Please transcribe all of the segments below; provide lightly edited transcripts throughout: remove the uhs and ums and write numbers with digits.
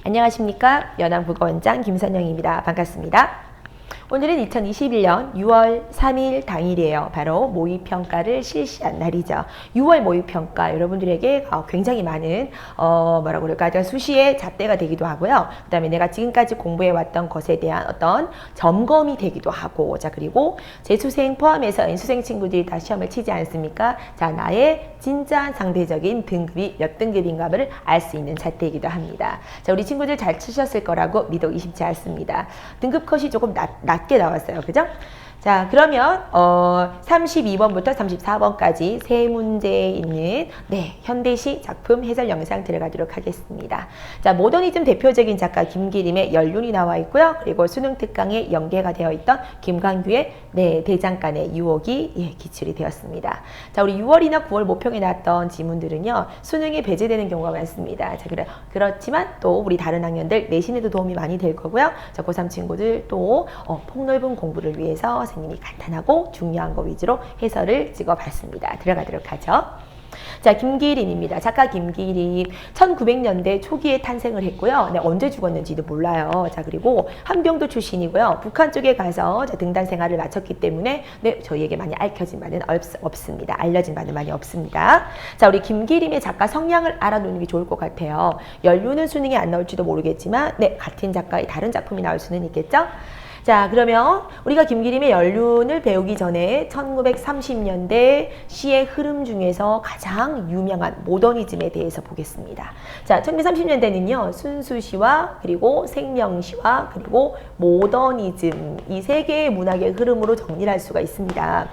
안녕하십니까? 연암국어원장 김선영입니다. 반갑습니다. 오늘은 2021년 6월 3일 당일이에요. 바로 모의평가를 실시한 날이죠. 6월 모의평가 여러분들에게 굉장히 많은 뭐라고 그럴까 수시의 잣대가 되기도 하고요. 그 다음에 내가 지금까지 공부해왔던 것에 대한 어떤 점검이 되기도 하고, 자 그리고 재수생 포함해서 N수생 친구들이 다 시험을 치지 않습니까? 자, 나의 진짜 상대적인 등급이 몇 등급인가를 알 수 있는 잣대이기도 합니다. 자, 우리 친구들 잘 치셨을 거라고 믿어 의심치 않습니다. 등급 컷이 조금 낮게 나왔어요. 그죠? 자, 그러면 32번부터 34번까지 세 문제에 있는 현대시 작품 해설 영상 들어가도록 하겠습니다. 자, 모더니즘 대표적인 작가 김기림의 연륜이 나와 있고요. 그리고 수능 특강에 연계가 되어 있던 김광규의 대장간의 유혹이 기출이 되었습니다. 자, 우리 6월이나 9월 모평에 나왔던 지문들은요, 수능에 배제되는 경우가 많습니다. 자, 그렇지만 또 우리 다른 학년들 내신에도 도움이 많이 될 거고요. 자, 고3 친구들 또 폭넓은 공부를 위해서 선생님이 간단하고 중요한 거 위주로 해설을 찍어봤습니다. 들어가도록 하죠. 자, 김기림입니다. 작가 김기림 1900년대 초기에 탄생을 했고요. 언제 죽었는지도 몰라요. 자, 그리고 함경도 출신이고요. 북한 쪽에 가서 등단 생활을 마쳤기 때문에 저희에게 많이 알려진 바는 없습니다. 알려진 바는 많이 없습니다. 자, 우리 김기림의 작가 성향을 알아놓는 게 좋을 것 같아요. 연륜은 수능에 안 나올지도 모르겠지만 같은 작가의 다른 작품이 나올 수는 있겠죠. 자, 그러면 우리가 김기림의 연륜을 배우기 전에 1930년대 시의 흐름 중에서 가장 유명한 모더니즘에 대해서 보겠습니다. 자, 1930년대는요, 순수시와 그리고 생명시와 그리고 모더니즘 이 세 개의 문학의 흐름으로 정리를 할 수가 있습니다.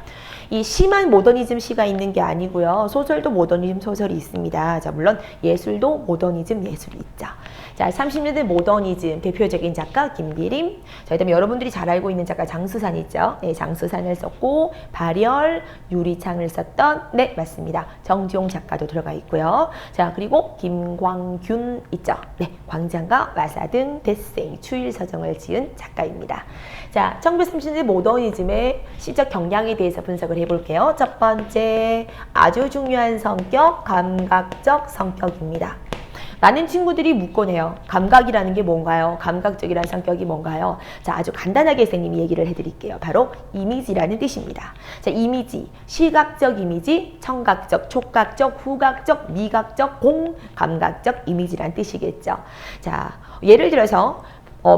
이 시만 모더니즘 시가 있는 게 아니고요. 소설도 모더니즘 소설이 있습니다. 자, 물론 예술도 모더니즘 예술이 있죠. 자, 30년대 모더니즘 대표적인 작가 김기림. 자, 그다음에 여러분들이 잘 알고 있는 작가 장수산 있죠. 장수산을 썼고 발열, 유리창을 썼던 맞습니다. 정지용 작가도 들어가 있고요. 자, 그리고 김광균 있죠. 광장과 와사등, 대생, 추일서정을 지은 작가입니다. 자, 1930년대 모더니즘의 시적 경향에 대해서 분석을 해볼게요. 첫 번째, 아주 중요한 성격, 감각적 성격입니다. 많은 친구들이 묻곤 해요. 감각이라는 게 뭔가요? 감각적이라는 성격이 뭔가요? 자, 아주 간단하게 선생님이 얘기를 해드릴게요. 바로 이미지라는 뜻입니다. 자, 이미지, 시각적 이미지, 청각적, 촉각적, 후각적, 미각적, 공감각적 이미지라는 뜻이겠죠. 자, 예를 들어서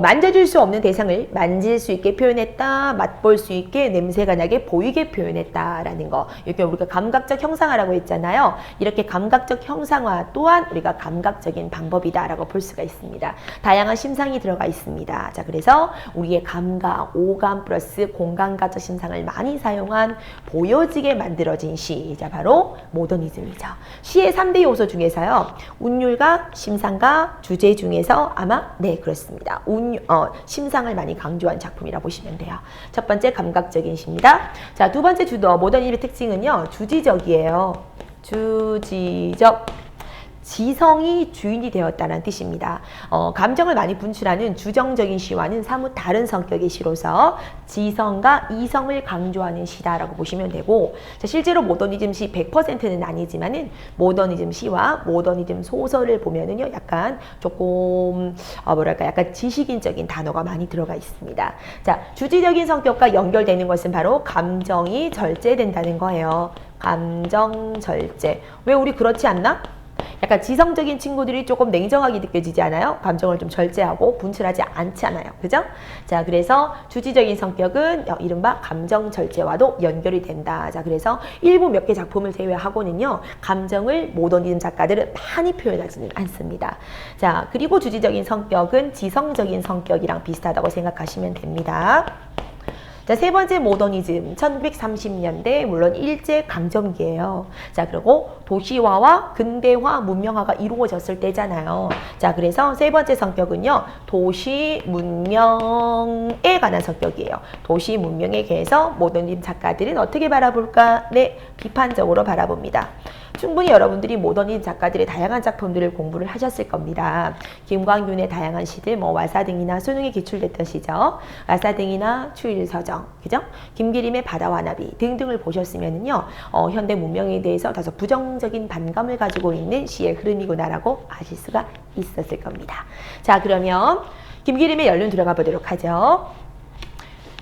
만져줄 수 없는 대상을 만질 수 있게 표현했다, 맛볼 수 있게, 냄새가 나게 보이게 표현했다라는 거. 이렇게 우리가 감각적 형상화라고 했잖아요. 이렇게 감각적 형상화 또한 우리가 감각적인 방법이다라고 볼 수가 있습니다. 다양한 심상이 들어가 있습니다. 자, 그래서 우리의 감각, 오감 플러스 공감각적 심상을 많이 사용한 보여지게 만들어진 시. 자, 바로 모더니즘이죠. 시의 3대 요소 중에서요, 운율과 심상과 주제 중에서 아마 그렇습니다. 심상을 많이 강조한 작품이라 보시면 돼요. 첫 번째 감각적인 시입니다. 자, 두 번째 모더니즘의 특징은요, 주지적이에요. 주지적. 지성이 주인이 되었다는 뜻입니다. 감정을 많이 분출하는 주정적인 시와는 사뭇 다른 성격의 시로서 지성과 이성을 강조하는 시다라고 보시면 되고, 자, 실제로 모더니즘 시 100%는 아니지만은 모더니즘 시와 모더니즘 소설을 보면은요, 약간 조금 약간 지식인적인 단어가 많이 들어가 있습니다. 자, 주지적인 성격과 연결되는 것은 바로 감정이 절제된다는 거예요. 감정 절제. 왜 우리 그렇지 않나? 약간 지성적인 친구들이 조금 냉정하게 느껴지지 않아요? 감정을 좀 절제하고 분출하지 않잖아요. 그죠? 자, 그래서 주지적인 성격은 이른바 감정 절제와도 연결이 된다. 자, 그래서 일부 몇 개 작품을 제외하고는요, 감정을 모더니즘 작가들은 많이 표현하지는 않습니다. 자, 그리고 주지적인 성격은 지성적인 성격이랑 비슷하다고 생각하시면 됩니다. 자, 세 번째 모더니즘 1930년대 물론 일제강점기예요. 자, 그리고 도시화와 근대화 문명화가 이루어졌을 때잖아요. 자, 그래서 세 번째 성격은요, 도시 문명에 관한 성격이에요. 도시 문명에 대해서 모더니즘 작가들은 어떻게 바라볼까? 비판적으로 바라봅니다. 충분히 여러분들이 모더니즘 작가들의 다양한 작품들을 공부를 하셨을 겁니다. 김광균의 다양한 시들, 뭐 와사등이나 수능에 기출됐던 시죠. 와사등이나 추일서정, 그죠? 김기림의 바다와 나비 등등을 보셨으면은요, 현대 문명에 대해서 다소 부정적인 반감을 가지고 있는 시의 흐름이구나라고 아실 수가 있었을 겁니다. 자, 그러면 김기림의 연륜 들어가 보도록 하죠.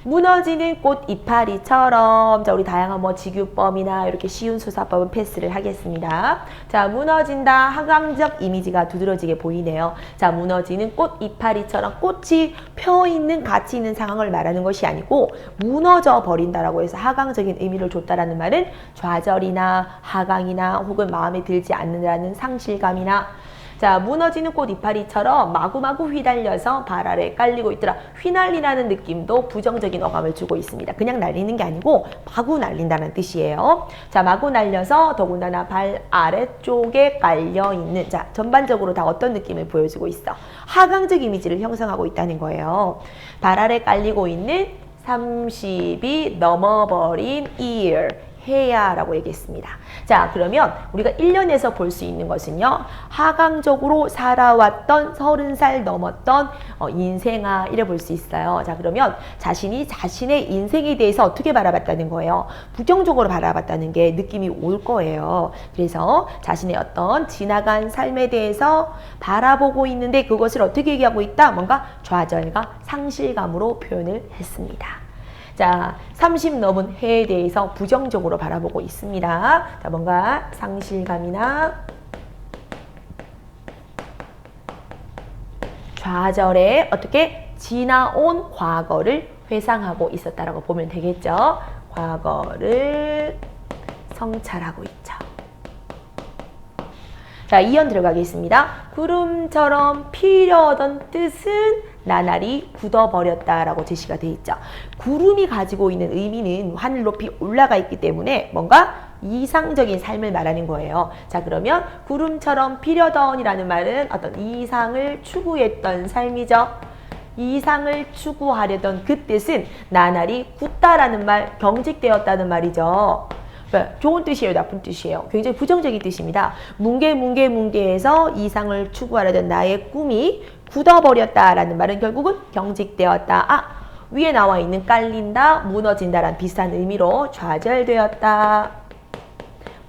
무너지는 꽃 이파리처럼, 자, 우리 다양한 뭐 직유법이나 이렇게 쉬운 수사법은 패스를 하겠습니다. 자, 무너진다. 하강적 이미지가 두드러지게 보이네요. 자, 무너지는 꽃 이파리처럼 꽃이 펴 있는 가치 있는 상황을 말하는 것이 아니고 무너져 버린다라고 해서 하강적인 의미를 줬다라는 말은 좌절이나 하강이나 혹은 마음에 들지 않는다는 상실감이나, 자, 무너지는 꽃 이파리처럼 마구마구 휘달려서 발 아래 깔리고 있더라. 휘날리라는 느낌도 부정적인 어감을 주고 있습니다. 그냥 날리는 게 아니고 마구 날린다는 뜻이에요. 자, 마구 날려서 더군다나 발 아래쪽에 깔려있는, 자, 전반적으로 다 어떤 느낌을 보여주고 있어? 하강적 이미지를 형성하고 있다는 거예요. 발 아래 깔리고 있는 30이 넘어버린 year. 해야라고 얘기했습니다. 자, 그러면 우리가 1년에서 볼 수 있는 것은요, 하강적으로 살아왔던 30살 넘었던 인생아, 이래 볼 수 있어요. 자, 그러면 자신이 자신의 인생에 대해서 어떻게 바라봤다는 거예요? 부정적으로 바라봤다는 게 느낌이 올 거예요. 그래서 자신의 어떤 지나간 삶에 대해서 바라보고 있는데 그것을 어떻게 얘기하고 있다? 뭔가 좌절과 상실감으로 표현을 했습니다. 자, 30 넘은 해에 대해서 부정적으로 바라보고 있습니다. 자, 뭔가 상실감이나 좌절에 어떻게 지나온 과거를 회상하고 있었다라고 보면 되겠죠. 과거를 성찰하고 있죠. 자, 이연 들어가겠습니다. 구름처럼 피려던 뜻은 나날이 굳어버렸다라고 제시가 되어 있죠. 구름이 가지고 있는 의미는 하늘 높이 올라가 있기 때문에 뭔가 이상적인 삶을 말하는 거예요. 자, 그러면 구름처럼 피려던이라는 말은 어떤 이상을 추구했던 삶이죠. 이상을 추구하려던 그 뜻은 나날이 굳다라는 말, 경직되었다는 말이죠. 좋은 뜻이에요, 나쁜 뜻이에요? 굉장히 부정적인 뜻입니다. 뭉게해서 이상을 추구하려던 나의 꿈이 굳어버렸다라는 말은 결국은 경직되었다. 아, 위에 나와 있는 깔린다, 무너진다라는 비슷한 의미로 좌절되었다,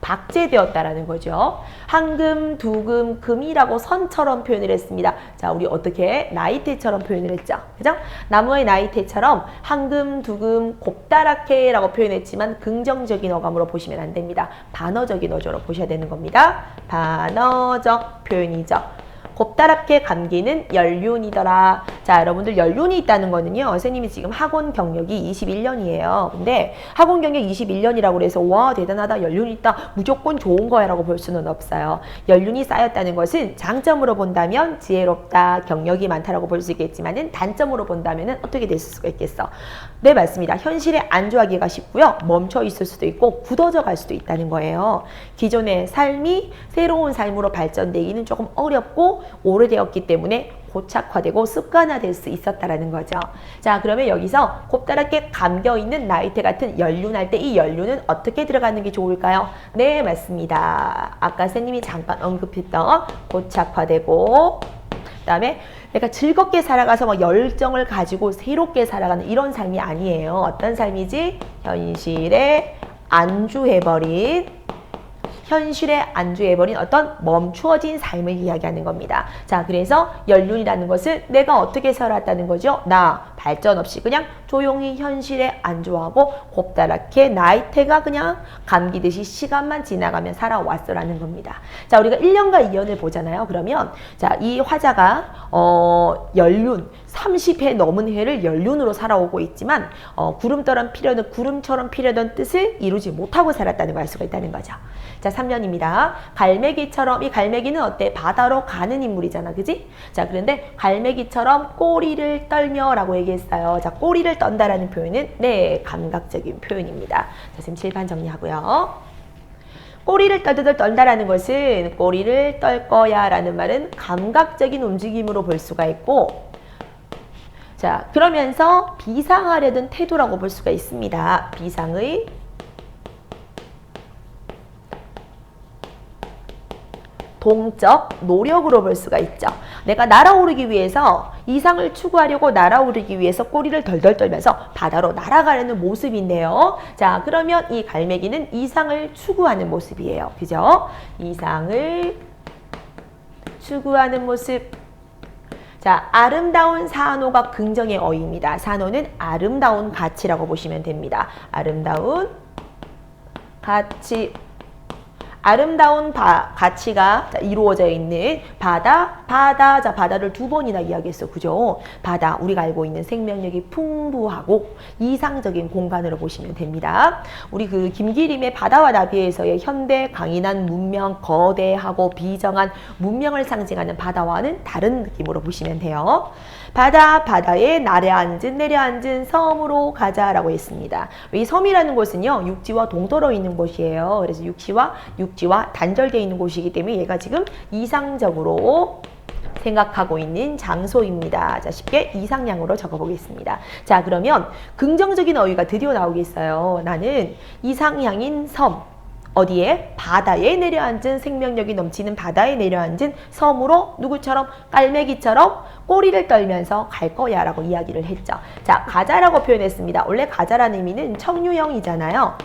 박제되었다라는 거죠. 한금, 두금, 금이라고 선처럼 표현을 했습니다. 자, 우리 어떻게? 나이테처럼 표현을 했죠. 그죠? 나무의 나이테처럼 한금, 두금, 곱다랗게 라고 표현했지만 긍정적인 어감으로 보시면 안 됩니다. 반어적인 어조로 보셔야 되는 겁니다. 반어적 표현이죠. 곱다랗게 감기는 연륜이더라. 자, 여러분들 연륜이 있다는 거는요, 선생님이 지금 학원 경력이 21년이에요. 근데 학원 경력 21년이라고 해서 와, 대단하다, 연륜이 있다, 무조건 좋은 거야 라고 볼 수는 없어요. 연륜이 쌓였다는 것은 장점으로 본다면 지혜롭다, 경력이 많다라고 볼 수 있겠지만은 단점으로 본다면은 어떻게 됐을 수가 있겠어? 네, 맞습니다. 현실에 안주하기가 쉽고요, 멈춰 있을 수도 있고 굳어져 갈 수도 있다는 거예요. 기존의 삶이 새로운 삶으로 발전되기는 조금 어렵고 오래되었기 때문에 고착화되고 습관화될 수 있었다라는 거죠. 자, 그러면 여기서 곱다랗게 감겨있는 나이테 같은 연륜할 때 이 연륜은 어떻게 들어가는 게 좋을까요? 네, 맞습니다. 아까 선생님이 잠깐 언급했던 고착화되고, 그 다음에 내가 즐겁게 살아가서 뭐 열정을 가지고 새롭게 살아가는 이런 삶이 아니에요. 어떤 삶이지? 현실에 안주해버린 어떤 멈추어진 삶을 이야기하는 겁니다. 자, 그래서 연륜이라는 것은 내가 어떻게 살았다는 거죠? 나 발전 없이 그냥 조용히 현실에 안주하고 곱다랗게 나이테가 그냥 감기듯이 시간만 지나가면 살아왔어라는 겁니다. 자, 우리가 1년과 2년을 보잖아요. 그러면 자, 이 화자가 연륜 30해 넘은 해를 연륜으로 살아오고 있지만 구름처럼 피려던 뜻을 이루지 못하고 살았다는 걸 알 수가 있다는 거죠. 자, 3년입니다. 갈매기처럼, 이 갈매기는 어때? 바다로 가는 인물이잖아, 그지? 자, 그런데 갈매기처럼 꼬리를 떨며 라고 얘기했어요. 자, 꼬리를 떤다라는 표현은 네, 감각적인 표현입니다. 자, 지금 칠판 정리하고요. 꼬리를 떨더들 떤다라는 것은 꼬리를 떨 거야 라는 말은 감각적인 움직임으로 볼 수가 있고, 자, 그러면서 비상하려던 태도라고 볼 수가 있습니다. 비상의 동적 노력으로 볼 수가 있죠. 내가 날아오르기 위해서 이상을 추구하려고 날아오르기 위해서 꼬리를 덜덜 떨면서 바다로 날아가려는 모습인데요. 자, 그러면 이 갈매기는 이상을 추구하는 모습이에요. 그죠? 이상을 추구하는 모습. 자, 아름다운 산호가 긍정의 어휘입니다. 산호는 아름다운 가치라고 보시면 됩니다. 아름다운 가치. 아름다운 가치가 이루어져 있는 바다. 자, 바다를 두 번이나 이야기했어. 그죠? 바다, 우리가 알고 있는 생명력이 풍부하고 이상적인 공간으로 보시면 됩니다. 우리 그 김기림의 바다와 나비에서의 현대 강인한 문명, 거대하고 비정한 문명을 상징하는 바다와는 다른 느낌으로 보시면 돼요. 바다에 내려앉은 섬으로 가자라고 했습니다. 이 섬이라는 곳은요, 육지와 동떨어 있는 곳이에요. 그래서 육지와 단절되어 있는 곳이기 때문에 얘가 지금 이상적으로 생각하고 있는 장소입니다. 자, 쉽게 이상향으로 적어보겠습니다. 자, 그러면 긍정적인 어휘가 드디어 나오겠어요. 나는 이상향인 섬. 어디에? 바다에 내려앉은 생명력이 넘치는 바다에 내려앉은 섬으로 누구처럼? 깔매기처럼 꼬리를 떨면서 갈 거야 라고 이야기를 했죠. 자, 가자라고 표현했습니다. 원래 가자라는 의미는 청류형이잖아요.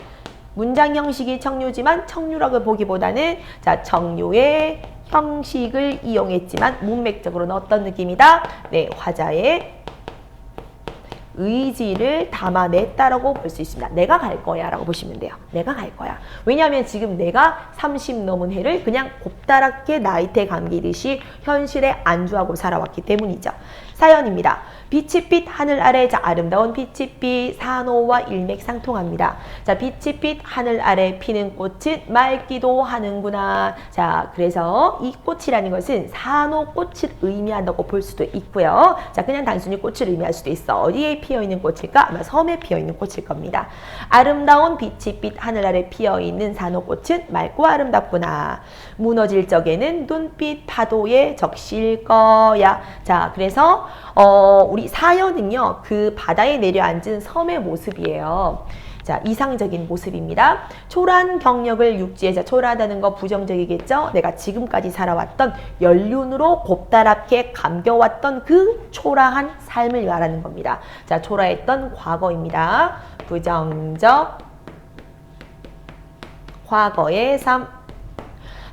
문장 형식이 청류지만 청류라고 보기보다는 자, 청류의 형식을 이용했지만 문맥적으로는 어떤 느낌이다? 네, 화자의 의지를 담아냈다라고 볼 수 있습니다. 내가 갈 거야 라고 보시면 돼요. 내가 갈 거야. 왜냐하면 지금 내가 30 넘은 해를 그냥 곱다랗게 나이테 감기듯이 현실에 안주하고 살아왔기 때문이죠. 사연입니다. 빛이 빛 하늘 아래. 자, 아름다운 빛이 빛 산호와 일맥상통합니다. 자, 빛이 빛 하늘 아래 피는 꽃은 맑기도 하는구나. 자, 그래서 이 꽃이라는 것은 산호꽃을 의미한다고 볼 수도 있고요. 자, 그냥 단순히 꽃을 의미할 수도 있어. 어디에 피어있는 꽃일까? 아마 섬에 피어있는 꽃일 겁니다. 아름다운 빛이 빛 하늘 아래 피어있는 산호꽃은 맑고 아름답구나. 무너질 적에는 눈빛 파도에 적실 거야. 자, 그래서 우리 사연은요, 그 바다에 내려앉은 섬의 모습이에요. 자, 이상적인 모습입니다. 초라한 경력을 육지에, 자, 초라하다는 거 부정적이겠죠? 내가 지금까지 살아왔던 연륜으로 곱다랗게 감겨왔던 그 초라한 삶을 말하는 겁니다. 자, 초라했던 과거입니다. 부정적 과거의 삶.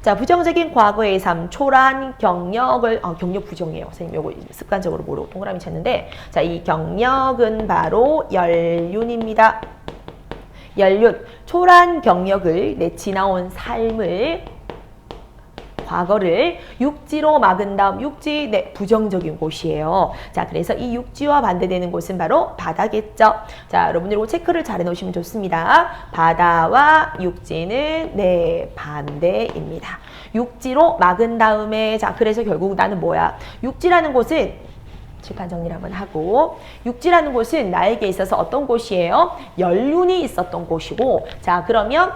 자, 부정적인 과거의 삶, 초라한 경력을, 경력 부정이에요. 선생님, 요거 습관적으로 모르고 동그라미 쳤는데, 자, 이 경력은 바로 연륜입니다. 연륜, 초라한 경력을, 지나온 삶을, 과거를 육지로 막은 다음, 육지, 부정적인 곳이에요. 자, 그래서 이 육지와 반대되는 곳은 바로 바다겠죠. 자, 여러분들 이거 체크를 잘 해놓으시면 좋습니다. 바다와 육지는 반대입니다. 육지로 막은 다음에, 자, 그래서 결국 나는 뭐야? 육지라는 곳은 칠판 정리를 한번 하고, 육지라는 곳은 나에게 있어서 어떤 곳이에요? 연륜이 있었던 곳이고, 자, 그러면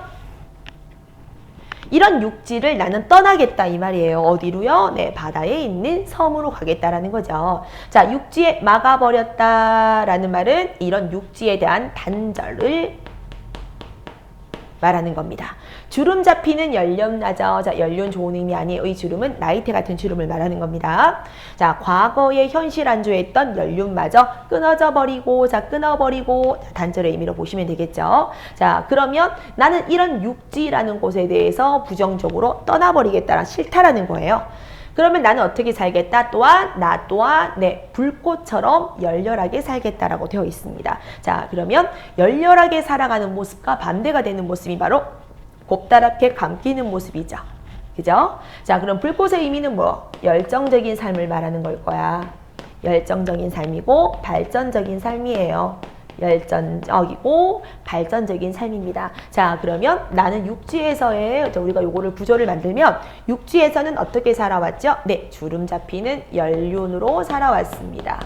이런 육지를 나는 떠나겠다 이 말이에요. 어디로요? 네, 바다에 있는 섬으로 가겠다라는 거죠. 자, 육지에 막아버렸다라는 말은 이런 육지에 대한 단절을 말하는 겁니다. 주름 잡히는 연륜나죠. 자, 연륜 좋은 의미 아니에요. 이 주름은 나이테 같은 주름을 말하는 겁니다. 자, 과거에 현실 안주했던 연륜마저 끊어져 버리고, 자, 끊어버리고, 단절의 의미로 보시면 되겠죠. 자, 그러면 나는 이런 육지라는 곳에 대해서 부정적으로 떠나버리겠다라, 싫다라는 거예요. 그러면 나는 어떻게 살겠다? 나 또한 불꽃처럼 열렬하게 살겠다라고 되어 있습니다. 자, 그러면 열렬하게 살아가는 모습과 반대가 되는 모습이 바로 곱다랗게 감기는 모습이죠. 그죠? 자, 그럼 불꽃의 의미는 뭐? 열정적인 삶을 말하는 걸 거야. 열정적인 삶이고 발전적인 삶이에요. 열정적이고 발전적인 삶입니다. 자, 그러면 나는 육지에서의, 우리가 요거를 구조를 만들면 육지에서는 어떻게 살아왔죠? 네, 주름 잡히는 연륜으로 살아왔습니다.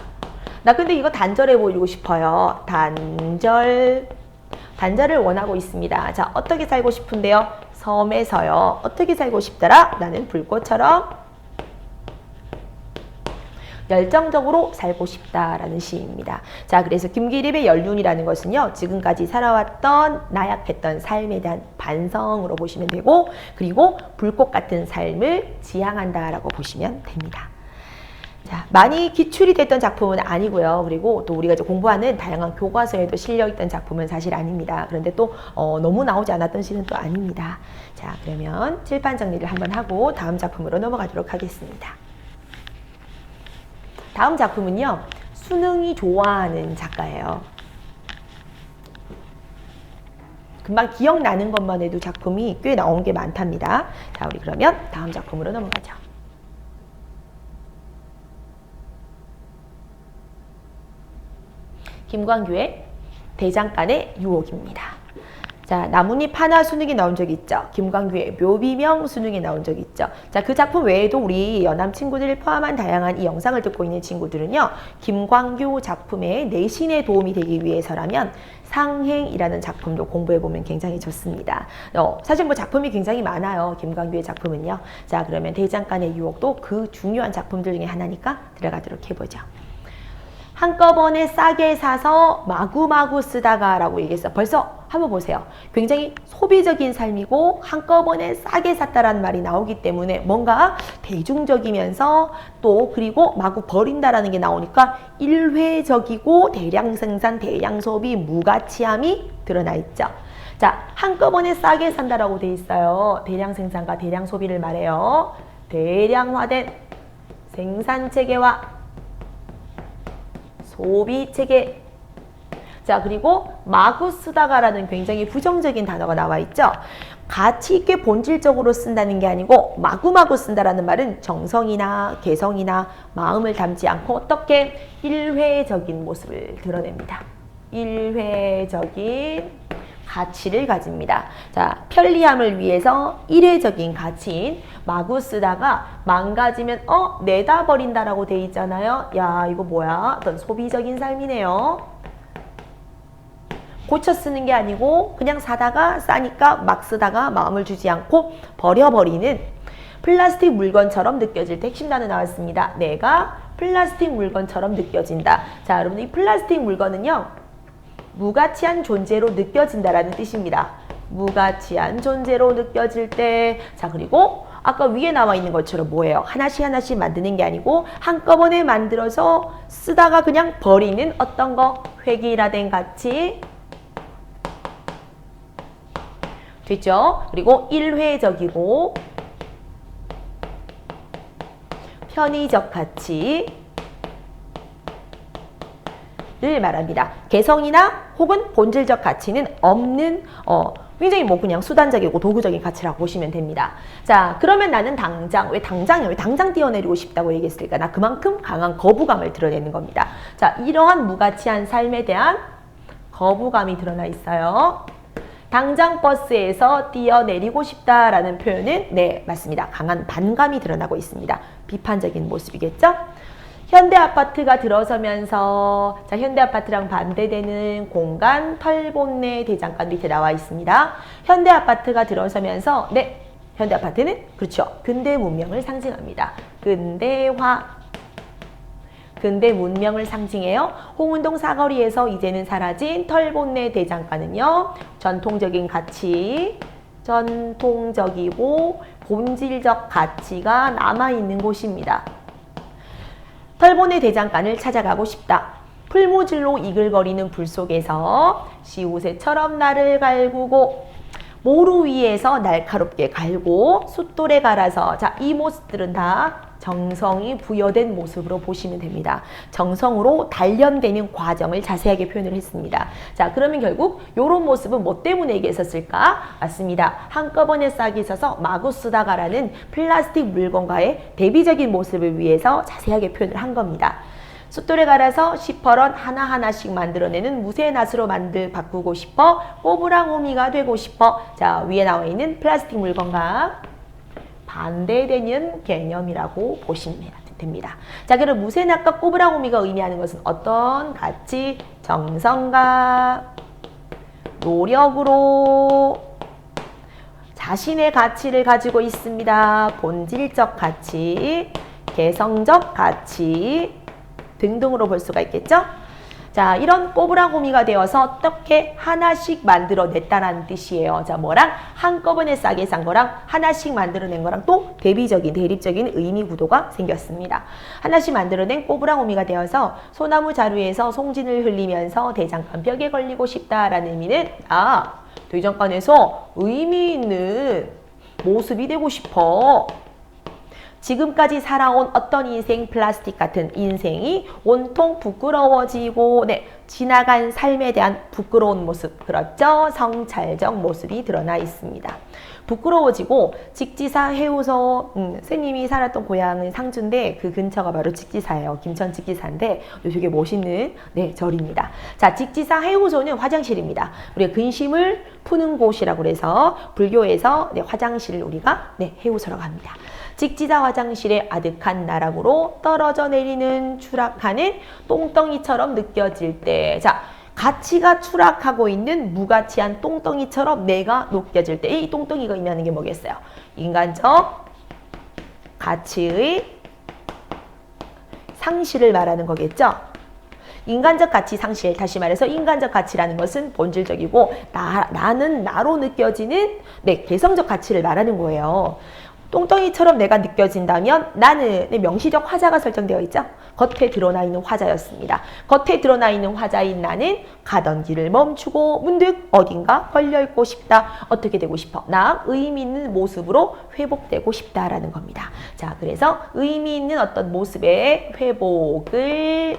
나 근데 이거 단절해 보이고 싶어요. 단절을 원하고 있습니다. 자, 어떻게 살고 싶은데요? 섬에서요. 어떻게 살고 싶더라? 나는 불꽃처럼 열정적으로 살고 싶다라는 시입니다. 자, 그래서 김기립의 연륜이라는 것은요, 지금까지 살아왔던 나약했던 삶에 대한 반성으로 보시면 되고, 그리고 불꽃 같은 삶을 지향한다라고 보시면 됩니다. 자, 많이 기출이 됐던 작품은 아니고요. 그리고 또 우리가 이제 공부하는 다양한 교과서에도 실려있던 작품은 사실 아닙니다. 그런데 또 너무 나오지 않았던 시는 또 아닙니다. 자, 그러면 칠판 정리를 한번 하고 다음 작품으로 넘어가도록 하겠습니다. 다음 작품은요, 수능이 좋아하는 작가예요. 금방 기억나는 것만 해도 작품이 꽤 나온 게 많답니다. 자, 우리 그러면 다음 작품으로 넘어가죠. 김광규의 대장간의 유혹입니다. 자, 나뭇잎 하나 수능이 나온 적 있죠. 김광규의 묘비명 수능이 나온 적 있죠. 자, 그 작품 외에도 우리 연암 친구들을 포함한 다양한 이 영상을 듣고 있는 친구들은요, 김광규 작품의 내신에 도움이 되기 위해서라면 상행이라는 작품도 공부해보면 굉장히 좋습니다. 사실 뭐 작품이 굉장히 많아요. 김광규의 작품은요. 자, 그러면 대장간의 유혹도 그 중요한 작품들 중에 하나니까 들어가도록 해보죠. 한꺼번에 싸게 사서 마구마구 쓰다가 라고 얘기했어요. 벌써 한번 보세요. 굉장히 소비적인 삶이고 한꺼번에 싸게 샀다라는 말이 나오기 때문에 뭔가 대중적이면서 또 그리고 마구 버린다라는 게 나오니까 일회적이고 대량 생산, 대량 소비, 무가치함이 드러나 있죠. 자, 한꺼번에 싸게 산다라고 돼 있어요. 대량 생산과 대량 소비를 말해요. 대량화된 생산 체계와 소비 체계. 자, 그리고 마구 쓰다가라는 굉장히 부정적인 단어가 나와 있죠. 가치 있게 본질적으로 쓴다는 게 아니고 마구마구 쓴다라는 말은 정성이나 개성이나 마음을 담지 않고 어떻게 일회적인 모습을 드러냅니다. 일회적인 가치를 가집니다. 자, 편리함을 위해서 일회적인 가치인 마구 쓰다가 망가지면 내다 버린다라고 돼 있잖아요. 야, 이거 뭐야? 어떤 소비적인 삶이네요. 고쳐 쓰는 게 아니고 그냥 사다가 싸니까 막 쓰다가 마음을 주지 않고 버려버리는 플라스틱 물건처럼 느껴질 때 핵심 단어 나왔습니다. 내가 플라스틱 물건처럼 느껴진다. 자, 여러분, 이 플라스틱 물건은요, 무가치한 존재로 느껴진다라는 뜻입니다. 무가치한 존재로 느껴질 때, 자, 그리고 아까 위에 나와 있는 것처럼 뭐예요? 하나씩 하나씩 만드는 게 아니고 한꺼번에 만들어서 쓰다가 그냥 버리는 어떤 거? 획일화된 가치. 됐죠? 그리고 일회적이고 편의적 가치 를 말합니다. 개성이나 혹은 본질적 가치는 없는 굉장히 뭐 그냥 수단적이고 도구적인 가치라고 보시면 됩니다. 자, 그러면 나는 당장 왜 당장 뛰어내리고 싶다고 얘기했을까? 나 그만큼 강한 거부감을 드러내는 겁니다. 자, 이러한 무가치한 삶에 대한 거부감이 드러나 있어요. 당장 버스에서 뛰어내리고 싶다라는 표현은 네, 맞습니다. 강한 반감이 드러나고 있습니다. 비판적인 모습이겠죠? 현대아파트가 들어서면서, 자, 현대아파트랑 반대되는 공간 털본내 대장간 밑에 나와 있습니다. 현대아파트가 들어서면서 네, 현대아파트는 그렇죠. 근대 문명을 상징합니다. 근대 문명을 상징해요. 홍은동 사거리에서 이제는 사라진 털본내 대장간은요, 전통적인 가치, 전통적이고 본질적 가치가 남아있는 곳입니다. 털본의 대장간을 찾아가고 싶다. 풀무질로 이글거리는 불 속에서 시우새처럼 나를 갈구고 모루 위에서 날카롭게 갈고 숫돌에 갈아서, 자, 이 모습들은 다 정성이 부여된 모습으로 보시면 됩니다. 정성으로 단련되는 과정을 자세하게 표현을 했습니다. 자, 그러면 결국 이런 모습은 뭐 때문에 얘기했었을까? 맞습니다. 한꺼번에 싹이 있어서 마구 쓰다가라는 플라스틱 물건과의 대비적인 모습을 위해서 자세하게 표현을 한 겁니다. 숫돌에 갈아서 시퍼런 하나하나씩 만들어내는 무쇠낫으로 바꾸고 싶어, 꼬부랑오미가 되고 싶어. 자, 위에 나와 있는 플라스틱 물건과 반대되는 개념이라고 보시면 됩니다. 자, 그럼 무쇠낫과 꼬부랑오미가 의미하는 것은 어떤 가치? 정성과 노력으로 자신의 가치를 가지고 있습니다. 본질적 가치, 개성적 가치 등등으로 볼 수가 있겠죠? 자, 이런 꼬부라고미가 되어서 어떻게 하나씩 만들어냈다라는 뜻이에요. 자, 뭐랑 한꺼번에 싸게 산 거랑 하나씩 만들어낸 거랑 또 대립적인 의미 구도가 생겼습니다. 하나씩 만들어낸 꼬부라고미가 되어서 소나무 자루에서 송진을 흘리면서 대장간 벽에 걸리고 싶다라는 의미는 대장간에서 의미 있는 모습이 되고 싶어. 지금까지 살아온 어떤 인생, 플라스틱 같은 인생이 온통 부끄러워지고 지나간 삶에 대한 부끄러운 모습, 그렇죠? 성찰적 모습이 드러나 있습니다. 부끄러워지고 직지사 해우소, 선생님이 살았던 고향은 상주인데 그 근처가 바로 직지사예요. 김천 직지사인데 되게 멋있는 절입니다. 자, 직지사 해우소는 화장실입니다. 우리가 근심을 푸는 곳이라고 해서 불교에서 화장실을 우리가 해우소라고 합니다. 직지사 화장실의 아득한 나락으로 떨어져 내리는 추락하는 똥덩이처럼 느껴질 때, 자, 가치가 추락하고 있는 무가치한 똥덩이처럼 내가 느껴질 때, 이 똥덩이가 의미하는 게 뭐겠어요? 인간적 가치의 상실을 말하는 거겠죠? 인간적 가치 상실, 다시 말해서 인간적 가치라는 것은 본질적이고 나는 나로 느껴지는 개성적 가치를 말하는 거예요. 똥덩이처럼 내가 느껴진다면 나는 명시적 화자가 설정되어 있죠. 겉에 드러나 있는 화자였습니다. 겉에 드러나 있는 화자인 나는 가던 길을 멈추고 문득 어딘가 걸려있고 싶다. 어떻게 되고 싶어? 나 의미 있는 모습으로 회복되고 싶다라는 겁니다. 자, 그래서 의미 있는 어떤 모습의 회복을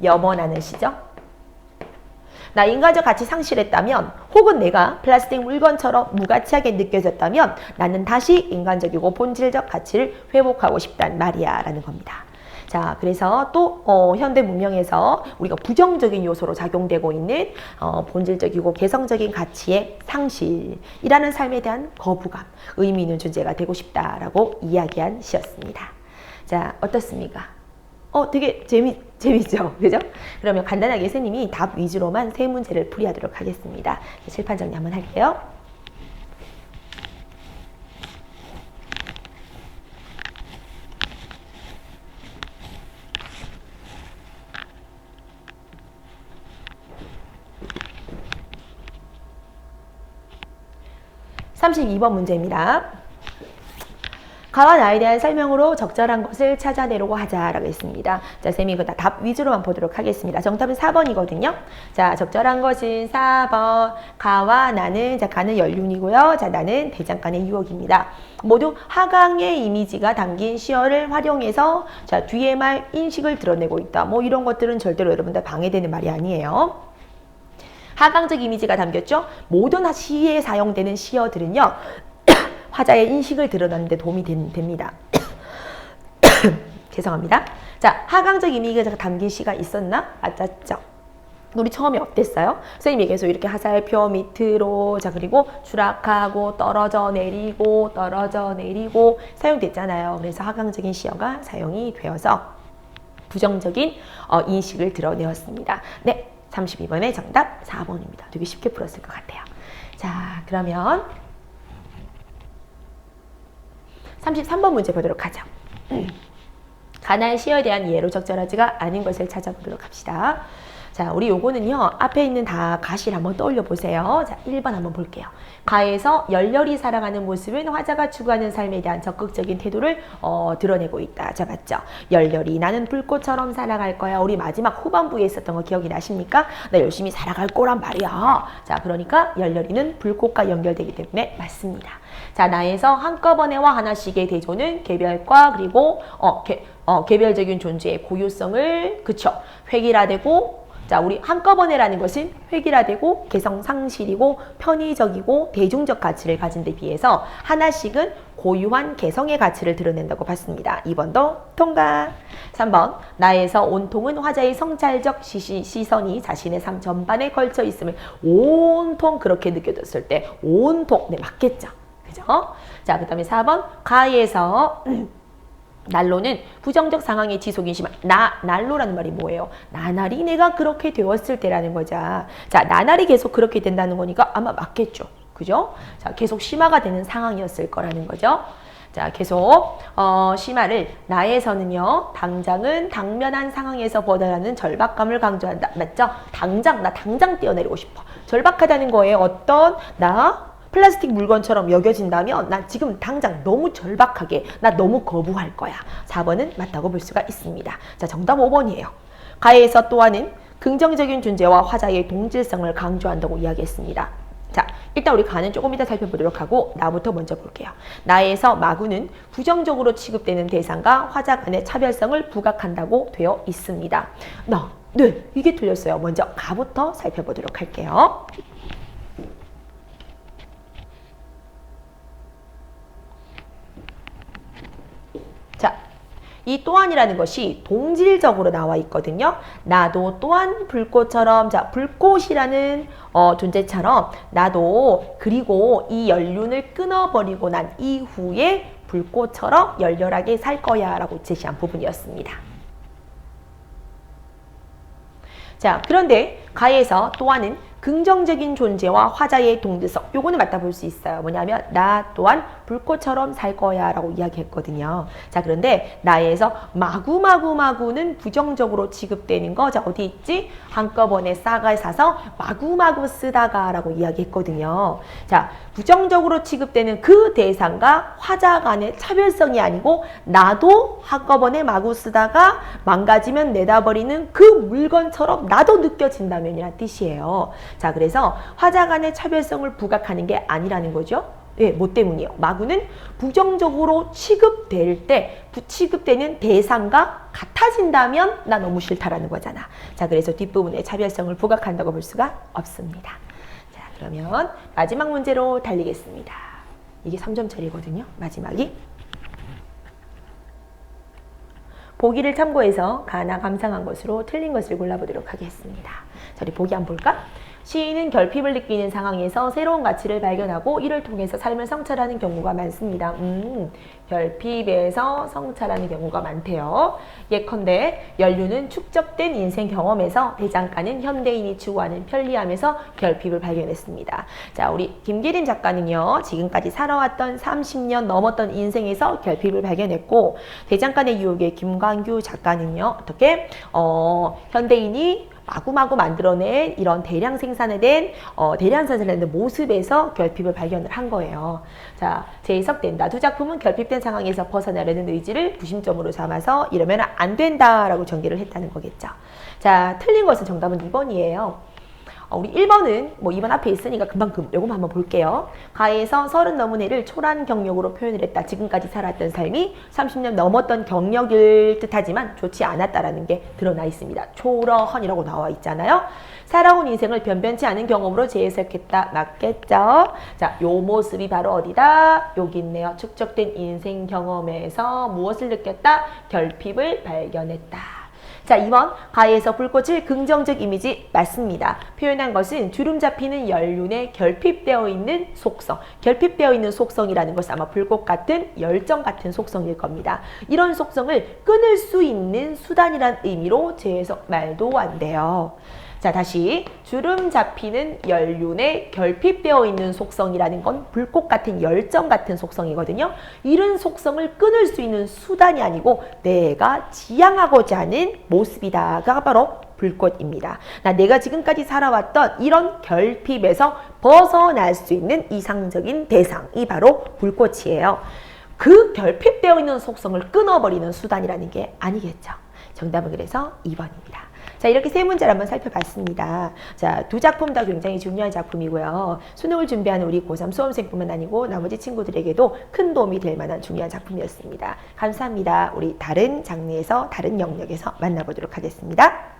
염원하는 시죠. 나 인간적 가치 상실했다면 혹은 내가 플라스틱 물건처럼 무가치하게 느껴졌다면 나는 다시 인간적이고 본질적 가치를 회복하고 싶단 말이야 라는 겁니다. 자, 그래서 또 현대 문명에서 우리가 부정적인 요소로 작용되고 있는 본질적이고 개성적인 가치의 상실이라는 삶에 대한 거부감, 의미 있는 존재가 되고 싶다라고 이야기한 시였습니다. 자, 어떻습니까? 되게 재밌죠? 그죠? 그러면 간단하게 선생님이 답 위주로만 세 문제를 풀이하도록 하겠습니다. 칠판 정리 한번 할게요. (32번) 문제입니다. 가와 나에 대한 설명으로 적절한 것을 찾아내려고 하자라고 했습니다. 자, 쌤이 그 답 위주로만 보도록 하겠습니다. 정답은 4번이거든요. 자, 적절한 것은 4번. 가와 나는, 자, 가는 연륜이고요. 자, 나는 대장간의 유혹입니다. 모두 하강의 이미지가 담긴 시어를 활용해서 자, 뒤에 말 인식을 드러내고 있다. 뭐 이런 것들은 절대로 여러분들 방해되는 말이 아니에요. 하강적 이미지가 담겼죠? 모든 시에 사용되는 시어들은요. 화자의 인식을 드러내는 데 도움이 됩니다. 죄송합니다. 자, 하강적 이미지가 담긴 시가 있었나? 맞았죠? 우리 처음에 어땠어요? 선생님이 계속 이렇게 하살표 밑으로, 자, 그리고 추락하고 떨어져 내리고 사용됐잖아요. 그래서 하강적인 시어가 사용이 되어서 부정적인 인식을 드러내었습니다. 네, 32번의 정답 4번입니다. 되게 쉽게 풀었을 것 같아요. 자, 그러면 33번 문제 보도록 하죠. 가나의 시어에 대한 예로 적절하지가 않은 것을 찾아보도록 합시다. 자, 우리 요거는요, 앞에 있는 다 가시를 한번 떠올려 보세요. 자, 1번 한번 볼게요. 가에서 열렬히 살아가는 모습은 화자가 추구하는 삶에 대한 적극적인 태도를 드러내고 있다. 자, 맞죠? 열렬히 나는 불꽃처럼 살아갈 거야. 우리 마지막 후반부에 있었던 거 기억이 나십니까? 나 열심히 살아갈 거란 말이야. 자, 그러니까 열렬히는 불꽃과 연결되기 때문에 맞습니다. 자, 나에서 한꺼번에와 하나씩의 대조는 개별과 그리고 개별적인 존재의 고유성을 그쵸 획일화되고, 자, 우리 한꺼번에라는 것은 획일화되고 개성 상실이고 편의적이고 대중적 가치를 가진 데 비해서 하나씩은 고유한 개성의 가치를 드러낸다고 봤습니다. 2번도 통과. 3번 나에서 온통은 화자의 성찰적 시선이 자신의 삶 전반에 걸쳐 있음을 온통 그렇게 느껴졌을 때 온통 네 맞겠죠. 그죠? 자, 그 다음에 4번 가에서 난로는 부정적 상황의 지속이 심한 난로라는 말이 뭐예요? 나날이 내가 그렇게 되었을 때라는 거죠. 자, 나날이 계속 그렇게 된다는 거니까 아마 맞겠죠. 그죠? 자, 계속 심화가 되는 상황이었을 거라는 거죠. 자, 계속 심화를 나에서는요. 당장은 당면한 상황에서 벗어나는 절박감을 강조한다. 맞죠? 나 당장 뛰어내리고 싶어. 절박하다는 거에 어떤 나 플라스틱 물건처럼 여겨진다면 나 지금 당장 너무 절박하게 나 너무 거부할 거야. 4번은 맞다고 볼 수가 있습니다. 자, 정답 5번이에요. 가에서 또한은 긍정적인 존재와 화자의 동질성을 강조한다고 이야기했습니다. 자, 일단 우리 가는 조금 이따 살펴보도록 하고 나부터 먼저 볼게요. 나에서 마구는 부정적으로 취급되는 대상과 화자 간의 차별성을 부각한다고 되어 있습니다. 네, 이게 틀렸어요. 먼저 가부터 살펴보도록 할게요. 자, 이 또한이라는 것이 동질적으로 나와 있거든요. 나도 또한 불꽃처럼, 자, 불꽃이라는 존재처럼 나도 그리고 이 연륜을 끊어버리고 난 이후에 불꽃처럼 열렬하게 살 거야 라고 제시한 부분이었습니다. 자, 그런데 가에서 또한은 긍정적인 존재와 화자의 동질성, 요거는 맞다 볼 수 있어요. 뭐냐면 나 또한 불꽃처럼 살 거야 라고 이야기했거든요. 자, 그런데 나에서 마구는 부정적으로 취급되는 거, 자, 어디 있지? 한꺼번에 싹을 사서 마구마구 쓰다가 라고 이야기했거든요. 자, 부정적으로 취급되는 그 대상과 화자 간의 차별성이 아니고 나도 한꺼번에 마구 쓰다가 망가지면 내다버리는 그 물건처럼 나도 느껴진다면이란 뜻이에요. 자, 그래서 화자 간의 차별성을 부각하는 게 아니라는 거죠. 예, 뭐 때문이에요? 마구는 부정적으로 취급되는 대상과 같아진다면 나 너무 싫다라는 거잖아. 자, 그래서 뒷부분에 차별성을 부각한다고 볼 수가 없습니다. 자, 그러면 마지막 문제로 달리겠습니다. 이게 3점짜리거든요. 마지막이. 보기를 참고해서 가나 감상한 것으로 틀린 것을 골라보도록 하겠습니다. 자, 우리 보기 한번 볼까? 시인은 결핍을 느끼는 상황에서 새로운 가치를 발견하고 이를 통해서 삶을 성찰하는 경우가 많습니다. 결핍에서 성찰하는 경우가 많대요. 예컨대 연륜은 축적된 인생 경험에서 대장간은 현대인이 추구하는 편리함에서 결핍을 발견했습니다. 자, 우리 김기림 작가는요. 지금까지 살아왔던 30년 넘었던 인생에서 결핍을 발견했고 대장간의 유혹의 김광규 작가는요. 어떻게? 현대인이 마구마구 만들어낸 이런 대량 생산에 된 대량 생산된 모습에서 결핍을 발견을 한 거예요. 자, 재해석된다. 두 작품은 결핍된 상황에서 벗어나려는 의지를 구심점으로 삼아서 이러면 안 된다라고 전개를 했다는 거겠죠. 자, 틀린 것은 정답은 2번이에요. 우리 1번은 뭐 2번 앞에 있으니까 금방 요것만 한번 볼게요. 가에서 30 넘은 해를 초라한 경력으로 표현을 했다. 지금까지 살았던 삶이 30년 넘었던 경력일 듯하지만 좋지 않았다라는 게 드러나 있습니다. 초라한이라고 나와 있잖아요. 살아온 인생을 변변치 않은 경험으로 재해석했다. 맞겠죠? 자, 요 모습이 바로 어디다? 여기 있네요. 축적된 인생 경험에서 무엇을 느꼈다? 결핍을 발견했다. 자, 2번 가에서 불꽃을 긍정적 이미지 맞습니다. 표현한 것은 주름 잡히는 연륜에 결핍되어 있는 속성. 결핍되어 있는 속성이라는 것은 아마 불꽃 같은 열정 같은 속성일 겁니다. 이런 속성을 끊을 수 있는 수단이란 의미로 재해석 말도 안 돼요. 자, 다시 주름 잡히는 연륜에 결핍되어 있는 속성이라는 건 불꽃 같은 열정 같은 속성이거든요. 이런 속성을 끊을 수 있는 수단이 아니고 내가 지향하고자 하는 모습이다가 바로 불꽃입니다. 내가 지금까지 살아왔던 이런 결핍에서 벗어날 수 있는 이상적인 대상이 바로 불꽃이에요. 그 결핍되어 있는 속성을 끊어버리는 수단이라는 게 아니겠죠. 정답은 그래서 2번입니다. 자, 이렇게 세 문제를 한번 살펴봤습니다. 자, 두 작품 다 굉장히 중요한 작품이고요. 수능을 준비하는 우리 고3 수험생뿐만 아니고 나머지 친구들에게도 큰 도움이 될 만한 중요한 작품이었습니다. 감사합니다. 우리 다른 장르에서 다른 영역에서 만나보도록 하겠습니다.